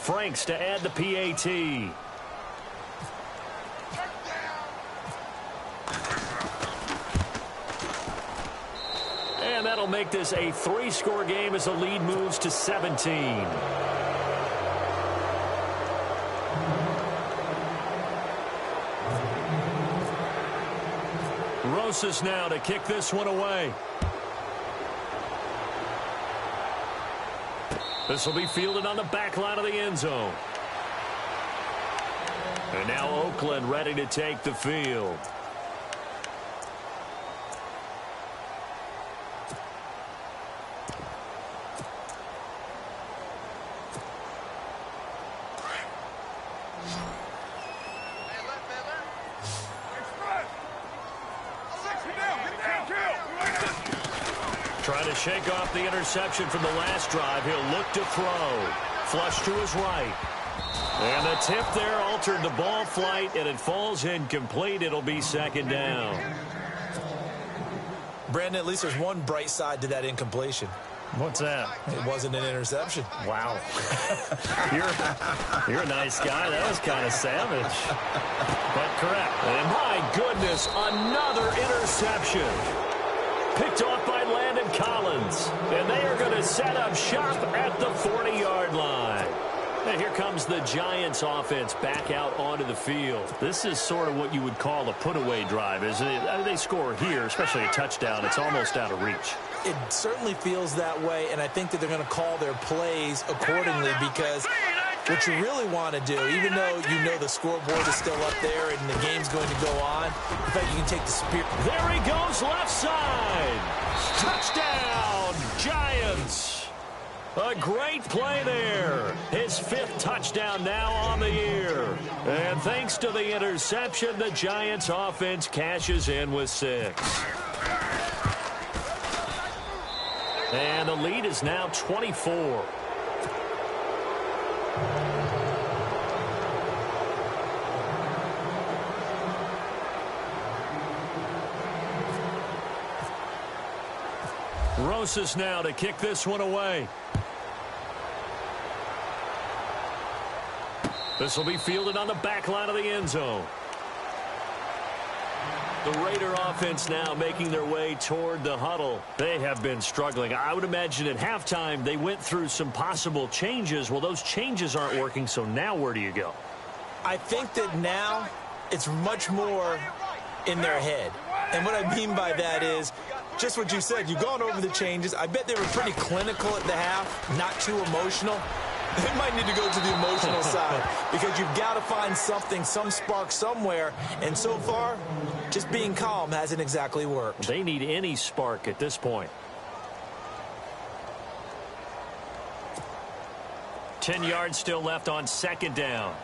Franks to add the PAT. And that'll make this a 3-score game as the lead moves to 17. Rosas now to kick this one away. This will be fielded on the back line of the end zone. And now Oakland ready to take the field. Trying to shake off the interception from the last drive. He'll look to throw. Flush to his right. And the tip there altered the ball flight, and it falls incomplete. It'll be second down. Brandon, at least there's one bright side to that incompletion. What's that? It wasn't an interception. Wow. You're a nice guy. That was kind of savage. But correct. And my goodness, another interception. Picked off by Landon Collins. And they are going to set up shop at the 40-yard line. And here comes the Giants offense back out onto the field. This is sort of what you would call a put-away drive, isn't it? They score here, especially a touchdown. It's almost out of reach. It certainly feels that way, and I think that they're going to call their plays accordingly because what you really want to do, even though you know the scoreboard is still up there and the game's going to go on, in fact, you can take the spear. There he goes, left side. Touchdown, Giants. A great play there. His 5th touchdown now on the year. And thanks to the interception, the Giants offense cashes in with 6. And the lead is now 24. Rosas now to kick this one away. This will be fielded on the back line of the end zone. The Raider offense now making their way toward the huddle. They have been struggling. I would imagine at halftime they went through some possible changes. Well, those changes aren't working, so now where do you go? I think that now it's much more in their head. And what I mean by that is just what you said. You've gone over the changes. I bet they were pretty clinical at the half, not too emotional. They might need to go to the emotional side because you've got to find something, some spark somewhere. And so far, just being calm hasn't exactly worked. They need any spark at this point. 10 yards still left on second down.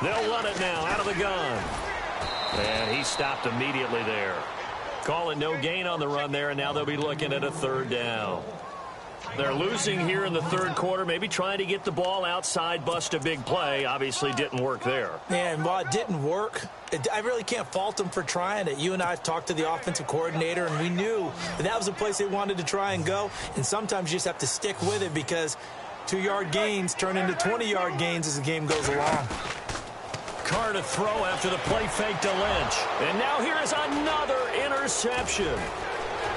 They'll run it now out of the gun. And he stopped immediately there. Call it no gain on the run there, and now they'll be looking at a 3rd down. They're losing here in the 3rd quarter, maybe trying to get the ball outside, bust a big play. Obviously didn't work there. And while it didn't work, I really can't fault them for trying it. You and I have talked to the offensive coordinator, and we knew that was a place they wanted to try and go. And sometimes you just have to stick with it because 2-yard gains turn into 20-yard gains as the game goes along. Carr to throw after the play fake to Lynch. And now here is another interception.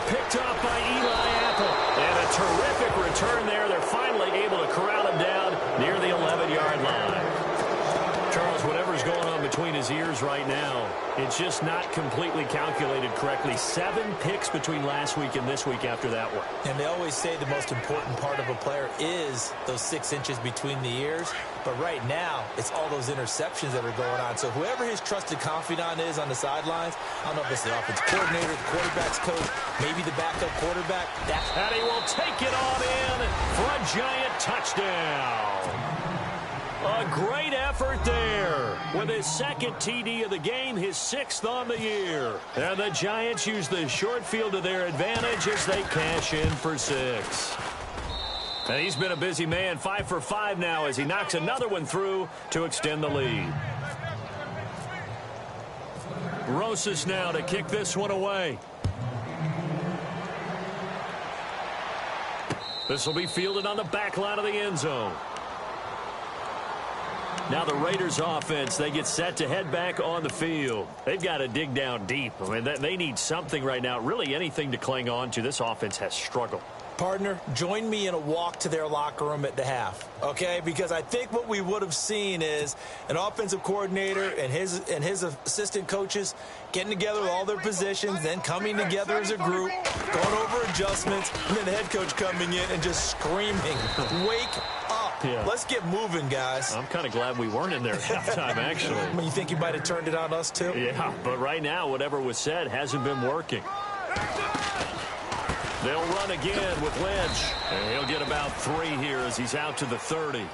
Picked up by Eli Apple. And a terrific return there. They're finally able to corral him down near the 11-yard line. Charles, whatever's going on between his ears right now, it's just not completely calculated correctly. 7 picks between last week and this week after that one. And they always say the most important part of a player is those 6 inches between the ears. But right now, it's all those interceptions that are going on. So whoever his trusted confidant is on the sidelines, I don't know if it's the offensive coordinator, the quarterback's coach, maybe the backup quarterback. And he will take it on in for a Giant touchdown. A great effort there. With his 2nd TD of the game, his 6th on the year. And the Giants use the short field to their advantage as they cash in for 6. And he's been a busy man, 5 for 5 now as he knocks another one through to extend the lead. Rosas now to kick this one away. This will be fielded on the back line of the end zone. Now the Raiders offense, they get set to head back on the field. They've got to dig down deep. I mean, they need something right now, really anything to cling on to. This offense has struggled. Partner, join me in a walk to their locker room at the half, okay? Because I think what we would have seen is an offensive coordinator and his assistant coaches getting together with all their positions, then coming together as a group, going over adjustments, and then the head coach coming in and just screaming, "Wake up. Yeah. Let's get moving, guys." I'm kind of glad we weren't in there at halftime, actually. I mean, you think you might have turned it on us, too? Yeah, but right now, whatever was said hasn't been working. They'll run again with Lynch. And he'll get about 3 here as he's out to the 30.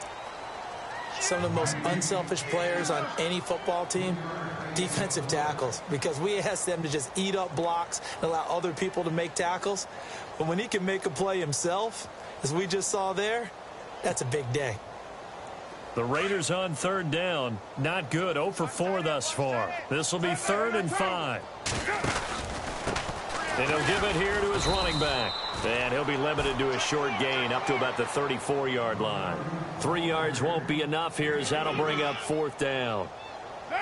Some of the most unselfish players on any football team, defensive tackles, because we ask them to just eat up blocks and allow other people to make tackles. But when he can make a play himself, as we just saw there, that's a big day. The Raiders on 3rd down. Not good. 0 for 4 thus far. This will be 3rd and 5. And he'll give it here to his running back. And he'll be limited to a short gain up to about the 34-yard line. 3 yards won't be enough here as that'll bring up 4th down.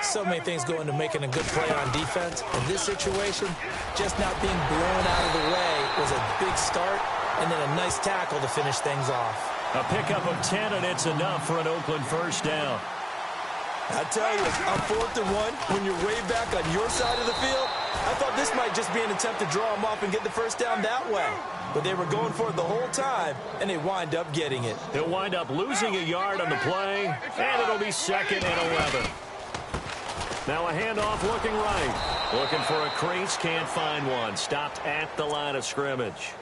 So many things go into making a good play on defense. In this situation, just not being blown out of the way was a big start, and then a nice tackle to finish things off. A pickup of 10, and it's enough for an Oakland first down. I tell you, on 4th and 1, when you're way back on your side of the field, I thought this might just be an attempt to draw them off and get the first down that way. But they were going for it the whole time, and they wind up getting it. He'll wind up losing a yard on the play, and it'll be 2nd and 11. Now a handoff looking right. Looking for a crease, can't find one. Stopped at the line of scrimmage.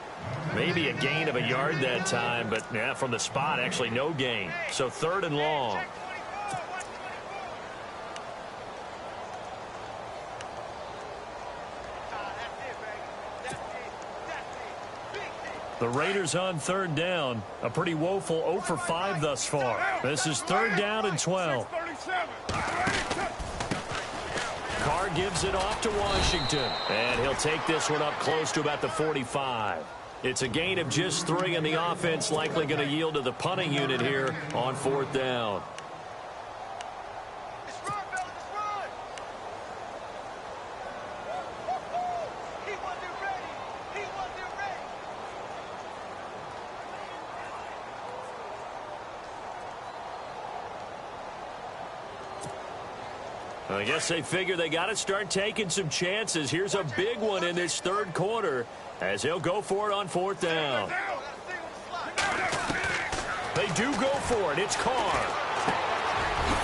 Maybe a gain of a yard that time, but yeah, from the spot, actually no gain. So 3rd and long. The Raiders on 3rd down. A pretty woeful 0 for 5 thus far. This is 3rd down and 12. Carr gives it off to Washington. And he'll take this one up close to about the 45. It's a gain of just 3, and the offense likely going to yield to the punting unit here on 4th down. I guess they figure they got to start taking some chances. Here's a big one in this 3rd quarter as he'll go for it on 4th down. They do go for it. It's Carr.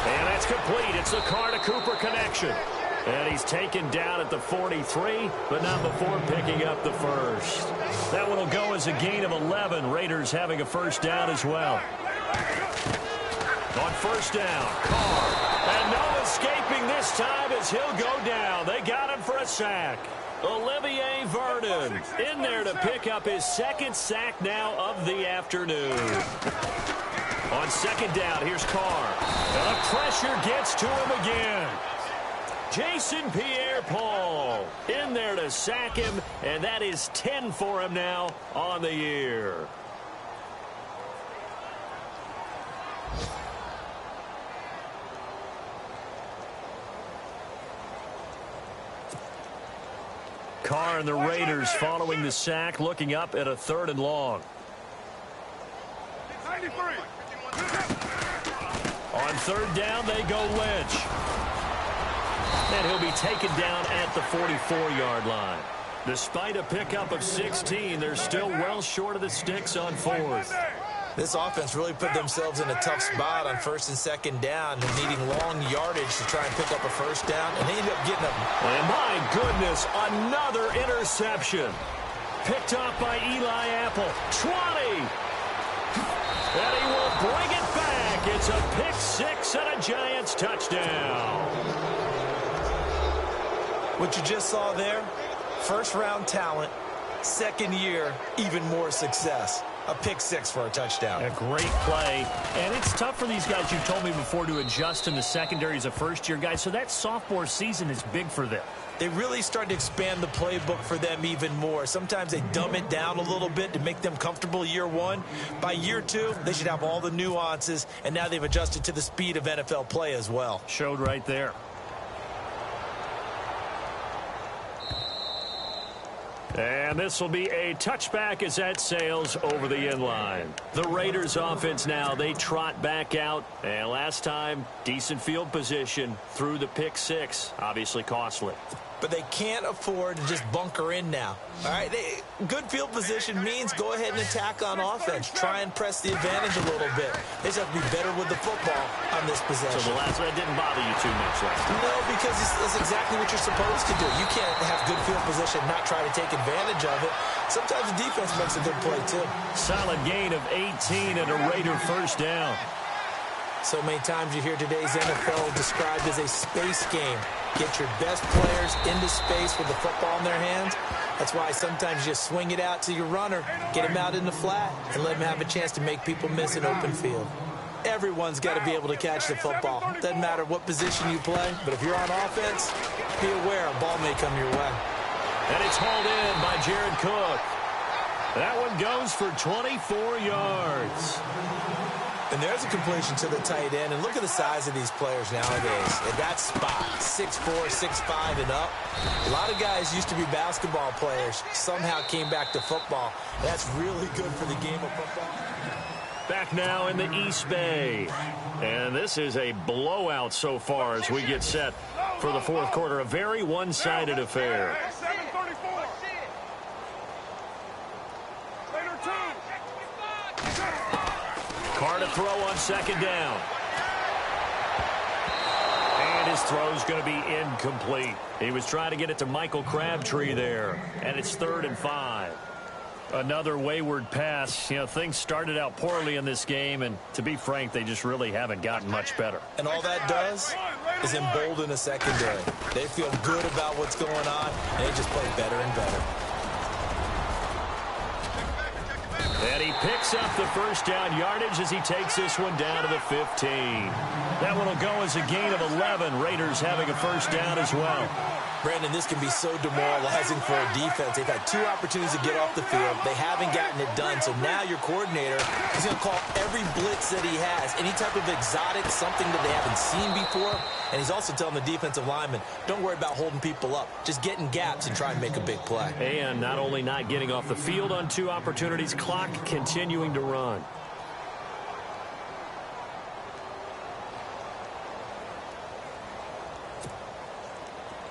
And that's complete. It's the Carr to Cooper connection. And he's taken down at the 43, but not before picking up the first. That one will go as a gain of 11. Raiders having a first down as well. On 1st down, Carr. And no escaping this time as he'll go down. They got him for a sack. Olivier Vernon in there to pick up his 2nd sack now of the afternoon. On 2nd down, here's Carr. And the pressure gets to him again. Jason Pierre-Paul in there to sack him, and that is 10 for him now on the year. Carr and the Raiders following the sack, looking up at a 3rd and long. 93. On 3rd down, they go Lynch. And he'll be taken down at the 44-yard line. Despite a pickup of 16, they're still well short of the sticks on 4th. This offense really put themselves in a tough spot on 1st and 2nd down, needing long yardage to try and pick up a first down, and they ended up getting them. And my goodness, another interception. Picked off by Eli Apple. 20. And he will bring it back. It's a pick 6 and a Giants touchdown. What you just saw there, first-round talent, Second year, even more success. A pick six for a touchdown. A great play. And it's tough for these guys, you told me before, to adjust in the secondary as a first-year guy. So that sophomore season is big for them. They really start to expand the playbook for them even more. Sometimes they dumb it down a little bit to make them comfortable year one. By year two, they should have all the nuances, and now they've adjusted to the speed of NFL play as well. Showed right there. And this will be a touchback as that sails over the end line. The Raiders offense now, they trot back out. And last time, decent field position through the pick six. Obviously costly. But they can't afford to just bunker in now. All right, good field position means go ahead and attack on offense. Try and press the advantage a little bit. They just have to be better with the football on this possession. So the last one didn't bother you too much last time? No, because it's exactly what you're supposed to do. You can't have good field position and not try to take advantage of it. Sometimes the defense makes a good play, too. Solid gain of 18 and a Raider first down. So many times you hear today's NFL described as a space game. Get your best players into space with the football in their hands. That's why sometimes you just swing it out to your runner, get him out in the flat, and let him have a chance to make people miss an open field. Everyone's got to be able to catch the football. Doesn't matter what position you play, but if you're on offense, be aware a ball may come your way. And it's hauled in by Jared Cook. That one goes for 24 yards. And there's a completion to the tight end. And look at the size of these players nowadays. At that spot, 6'4", 6'5", and up. A lot of guys used to be basketball players. Somehow came back to football. That's really good for the game of football. Back now in the East Bay. And this is a blowout so far as we get set for the fourth quarter. A very one-sided affair. Carr to throw on second down. And his throw's going to be incomplete. He was trying to get it to Michael Crabtree there. And it's 3rd and 5. Another wayward pass. You know, things started out poorly in this game, and to be frank, they just really haven't gotten much better. And all that does is embolden a secondary. They feel good about what's going on, and they just play better and better. And he picks up the first down yardage as he takes this one down to the 15. That one will go as a gain of 11. Raiders having a first down as well. Brandon, this can be so demoralizing for a defense. They've had 2 opportunities to get off the field. They haven't gotten it done. So now your coordinator is going to call every blitz that he has, any type of exotic, something that they haven't seen before. And he's also telling the defensive lineman, don't worry about holding people up. Just get in gaps and try and make a big play. And not only not getting off the field on 2 opportunities, clock continuing to run.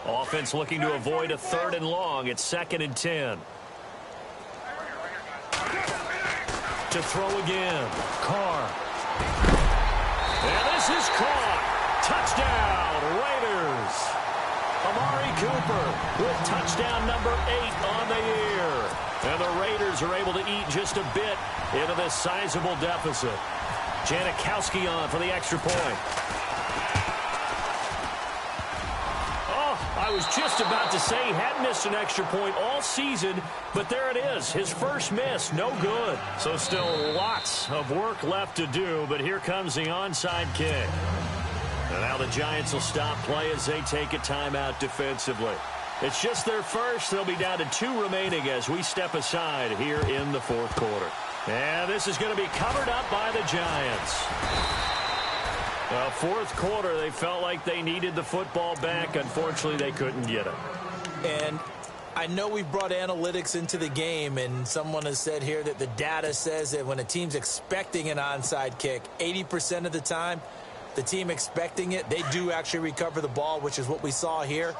Offense looking to avoid a 3rd and long. It's 2nd and 10. To throw again. Carr. And this is caught. Touchdown, Raiders. Amari Cooper with touchdown number 8 on the year. And the Raiders are able to eat just a bit into this sizable deficit. Janikowski on for the extra point. I was just about to say he hadn't missed an extra point all season, but there it is. His first miss, no good. So still lots of work left to do, but here comes the onside kick. And now the Giants will stop play as they take a timeout defensively. It's just their first. They'll be down to 2 remaining as we step aside here in the fourth quarter. And this is going to be covered up by the Giants. Fourth quarter, they felt like they needed the football back. Unfortunately, they couldn't get it. And I know we've brought analytics into the game, and someone has said here that the data says that when a team's expecting an onside kick, 80% of the time, the team expecting it, they do actually recover the ball, which is what we saw here.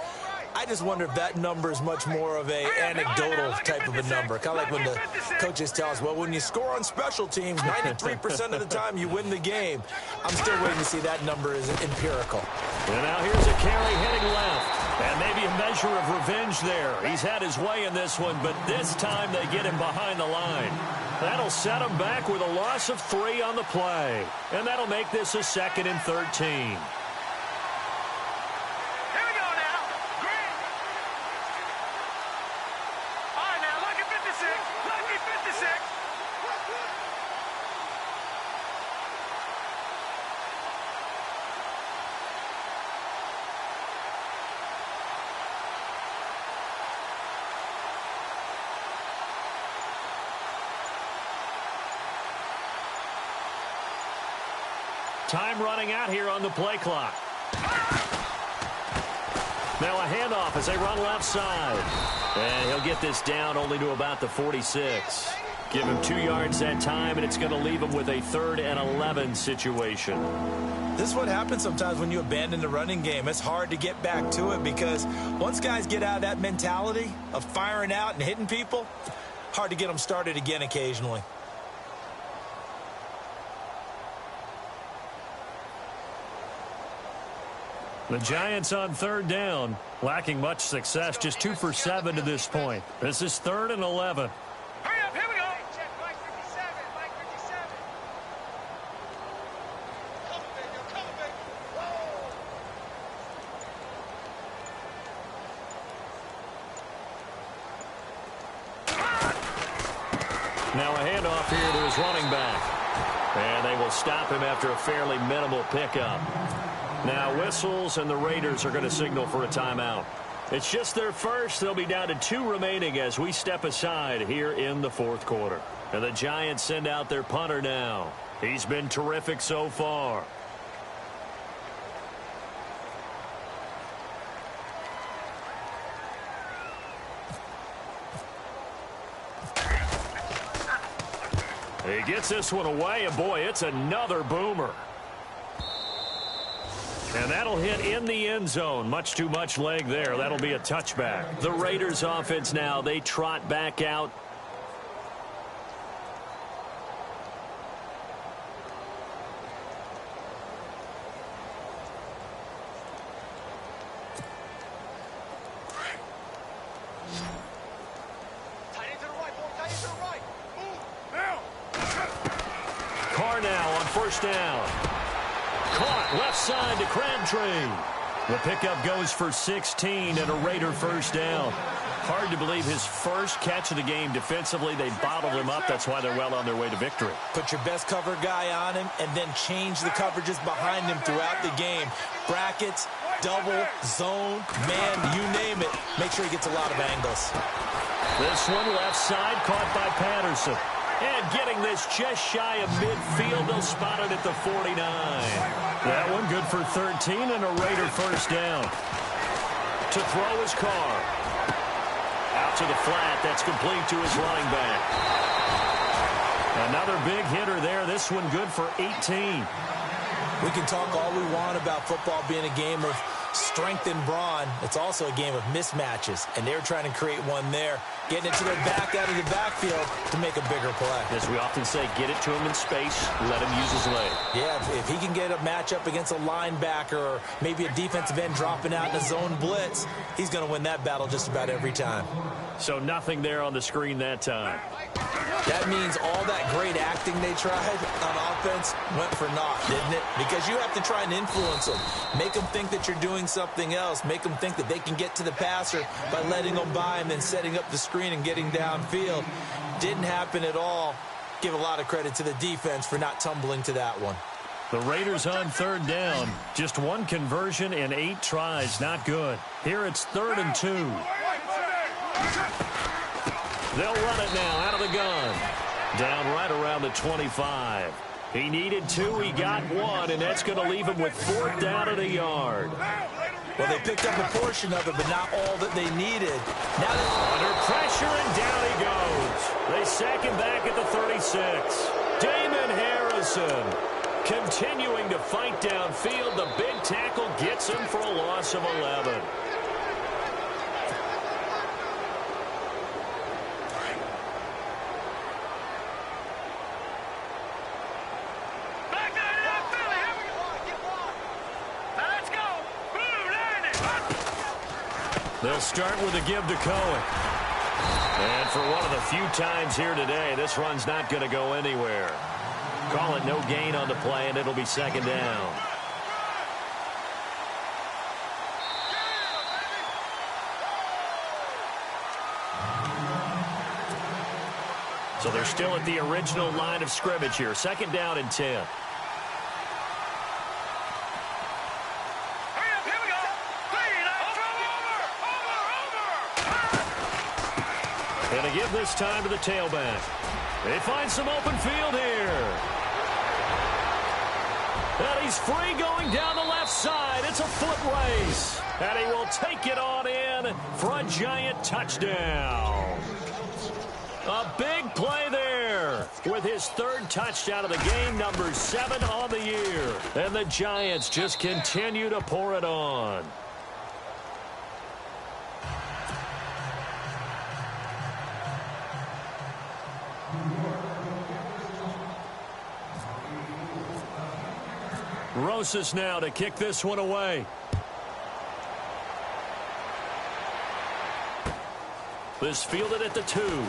I just wonder if that number is much more of a anecdotal type of a number. Kind of like when the coaches tell us, well, when you score on special teams, 93% of the time you win the game. I'm still waiting to see that number is empirical. And now here's a carry heading left. And maybe a measure of revenge there. He's had his way in this one, but this time they get him behind the line. That'll set him back with a loss of 3 on the play. And that'll make this a 2nd and 13. Time running out here on the play clock. Now a handoff as they run left side. And he'll get this down only to about the 46. Give him 2 yards that time, and it's going to leave him with a 3rd and 11 situation. This is what happens sometimes when you abandon the running game. It's hard to get back to it because once guys get out of that mentality of firing out and hitting people, hard to get them started again occasionally. The Giants on 3rd down, lacking much success, just 2 for 7 to this point. This is 3rd and 11. Hurry up, here we go. Check, Mike 57, Mike 57. Come, baby, come, baby. Whoa. Now a handoff here to his running back. And they will stop him after a fairly minimal pickup. Now whistles, and the Raiders are going to signal for a timeout. It's just their first. They'll be down to 2 remaining as we step aside here in the 4th quarter. And the Giants send out their punter now. He's been terrific so far. He gets this one away, and boy, it's another boomer. And that'll hit in the end zone. Much too much leg there. That'll be a touchback. The Raiders offense now, they trot back out. Tight end to the right, boy. Tight end to the right. Move. Now. Carr now on 1st down. Caught left side to Crabtree. The pickup goes for 16 and a Raider 1st down. Hard to believe his first catch of the game defensively. They bottled him up. That's why they're well on their way to victory. Put your best cover guy on him and then change the coverages behind him throughout the game. Brackets, double, zone, man, you name it. Make sure he gets a lot of angles. This one left side caught by Patterson. And getting this just shy of midfield, they'll spot it at the 49. That one good for 13 and a Raider 1st down. To throw his Carr. Out to the flat. That's complete to his running back. Another big hitter there. This one good for 18. We can talk all we want about football being a game of strength and brawn. It's also a game of mismatches, and they're trying to create one there, getting it to their back out of the backfield to make a bigger play. As we often say, get it to him in space, let him use his leg. Yeah, if he can get a matchup against a linebacker or maybe a defensive end dropping out in a zone blitz, he's going to win that battle just about every time. So nothing there on the screen that time. That means all that great acting they tried on offense went for naught, didn't it? Because you have to try and influence them. Make them think that you're doing something else. Make them think that they can get to the passer by letting them by and then setting up the screen and getting downfield. Didn't happen at all. Give a lot of credit to the defense for not tumbling to that one. The Raiders on 3rd down. Just 1 conversion and 8 tries. Not good. Here it's 3rd and 2. They'll run it now out of the gun. Down right around the 25. He needed 2. He got 1, and that's going to leave him with 4th down at a yard. Well, they picked up a portion of it, but not all that they needed. Now under pressure, and down he goes. They sack him back at the 36. Damon Harrison continuing to fight downfield. The big tackle gets him for a loss of 11. They'll start with a give to Cohen. And for one of the few times here today, this run's not going to go anywhere. Call it no gain on the play, and it'll be 2nd down. So they're still at the original line of scrimmage here. 2nd down and 10. And a give this time to the tailback. They find some open field here. And he's free going down the left side. It's a foot race. And he will take it on in for a giant touchdown. A big play there with his third touchdown of the game, number 7 on the year. And the Giants just continue to pour it on. Rosas now to kick this one away. This fielded at the 2.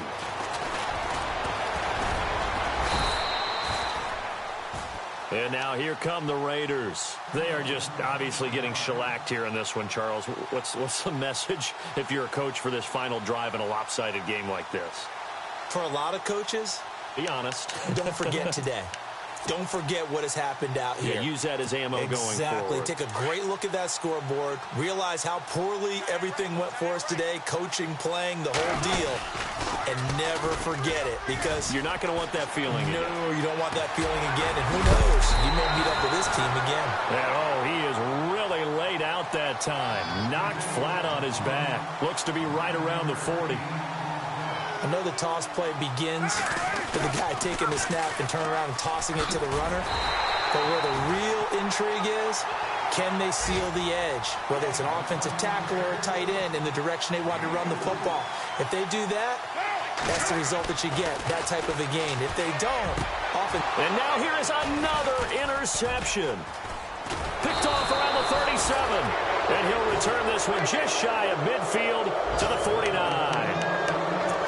And now here come the Raiders. They are just obviously getting shellacked here in this one, Charles. What's the message if you're a coach for this final drive in a lopsided game like this? For a lot of coaches, be honest. Don't forget today. Don't forget what has happened out here. Yeah, use that as ammo going forward. Exactly. Take a great look at that scoreboard. Realize how poorly everything went for us today. Coaching, playing, the whole deal. And never forget it, because you're not going to want that feeling again. No, you don't want that feeling again. And who knows? You may meet up with this team again. And, he is really laid out that time. Knocked flat on his back. Looks to be right around the 40. I know the toss play begins with the guy taking the snap and turning around and tossing it to the runner. But where the real intrigue is, can they seal the edge? Whether it's an offensive tackle or a tight end in the direction they want to run the football. If they do that, that's the result that you get, that type of a gain. If they don't, often... And now here is another interception. Picked off around the 37. And he'll return this one just shy of midfield to the 49.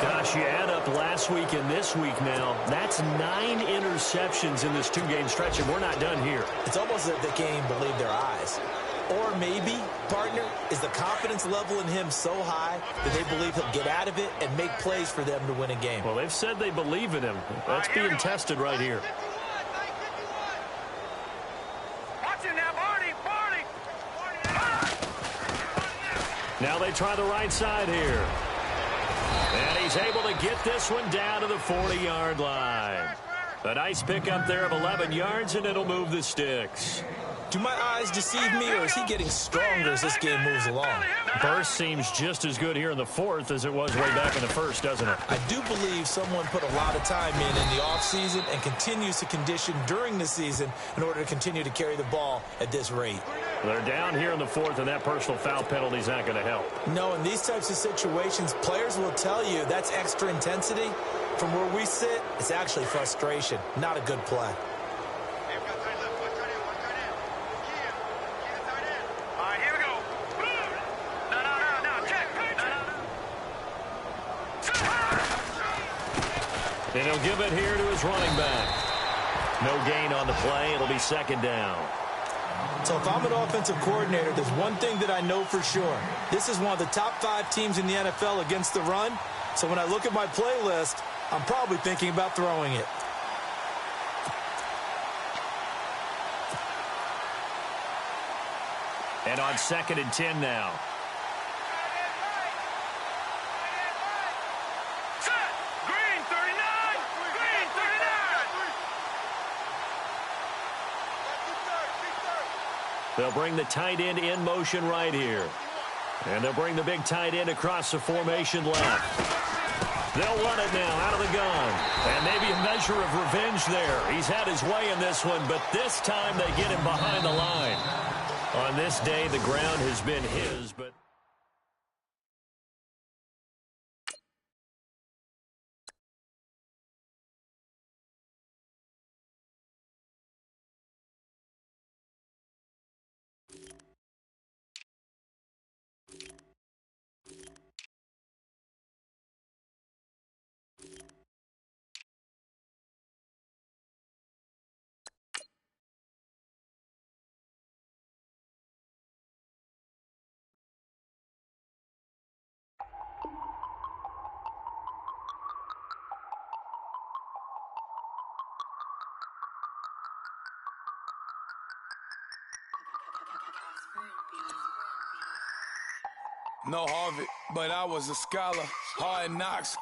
Gosh, you add up last week and this week now. That's 9 interceptions in this 2-game stretch, and we're not done here. It's almost as if they can't even believe their eyes. Or maybe, partner, is the confidence level in him so high that they believe he'll get out of it and make plays for them to win a game. Well, they've said they believe in him. That's being tested right here. Watch it now, Barney. Now they try the right side here. And he's able to get this one down to the 40-yard line. A nice pickup there of 11 yards, and it'll move the sticks. Do my eyes deceive me, or is he getting stronger as this game moves along? Burst seems just as good here in the 4th as it was way back in the 1st, doesn't it? I do believe someone put a lot of time in the offseason and continues to condition during the season in order to continue to carry the ball at this rate. They're down here in the 4th, and that personal foul penalty is not going to help. No, in these types of situations, players will tell you that's extra intensity. From where we sit, it's actually frustration, not a good play. And he'll give it here to his running back. No gain on the play. It'll be 2nd down. So if I'm an offensive coordinator, there's one thing that I know for sure. This is one of the top 5 teams in the NFL against the run. So when I look at my playlist, I'm probably thinking about throwing it. And on 2nd and 10 now. They'll bring the tight end in motion right here. And they'll bring the big tight end across the formation left. They'll run it now out of the gun. And maybe a measure of revenge there. He's had his way in this one, but this time they get him behind the line. On this day, the ground has been his, but... No Harvard, but I was a scholar. Hard knocks,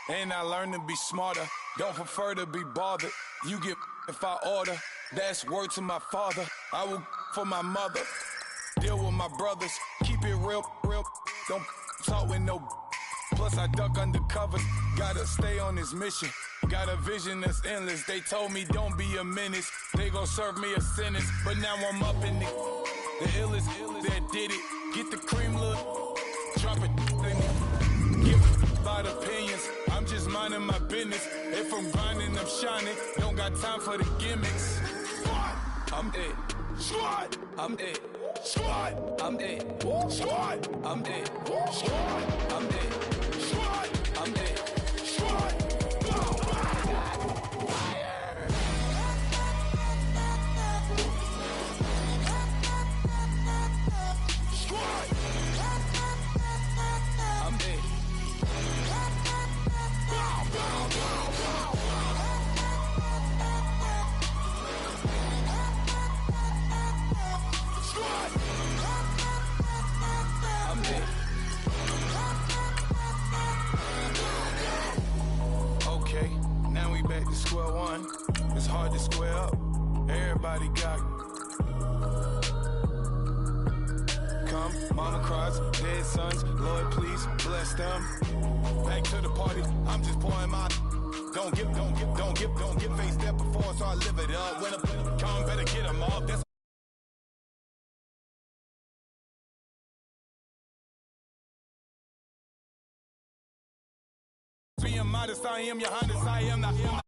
and I learned to be smarter. Don't prefer to be bothered. You get if I order. That's word to my father. I will for my mother. Deal with my brothers. Keep it real. Don't talk with no. Plus I duck undercover. Gotta stay on this mission. Got a vision that's endless. They told me don't be a menace. They gon' serve me a sentence. But now I'm up in the illest that did it. Get the cream look. Drop it. Give about opinions. I'm just minding my business. If I'm grinding, I'm shining. Don't got time for the gimmicks. I'm dead. Squad. I'm dead. Squad. I'm dead. Squad. I'm dead. Squad. I'm dead. Squad. I'm dead. Squad. Okay, now we back to square one. It's hard to square up. Everybody got come, mama cries, dead sons. Lord, please bless them. Back to the party. I'm just pouring my. Don't get face step before, so I live it up. When I come, better get them off. That's being modest. I am your Honda. I am not.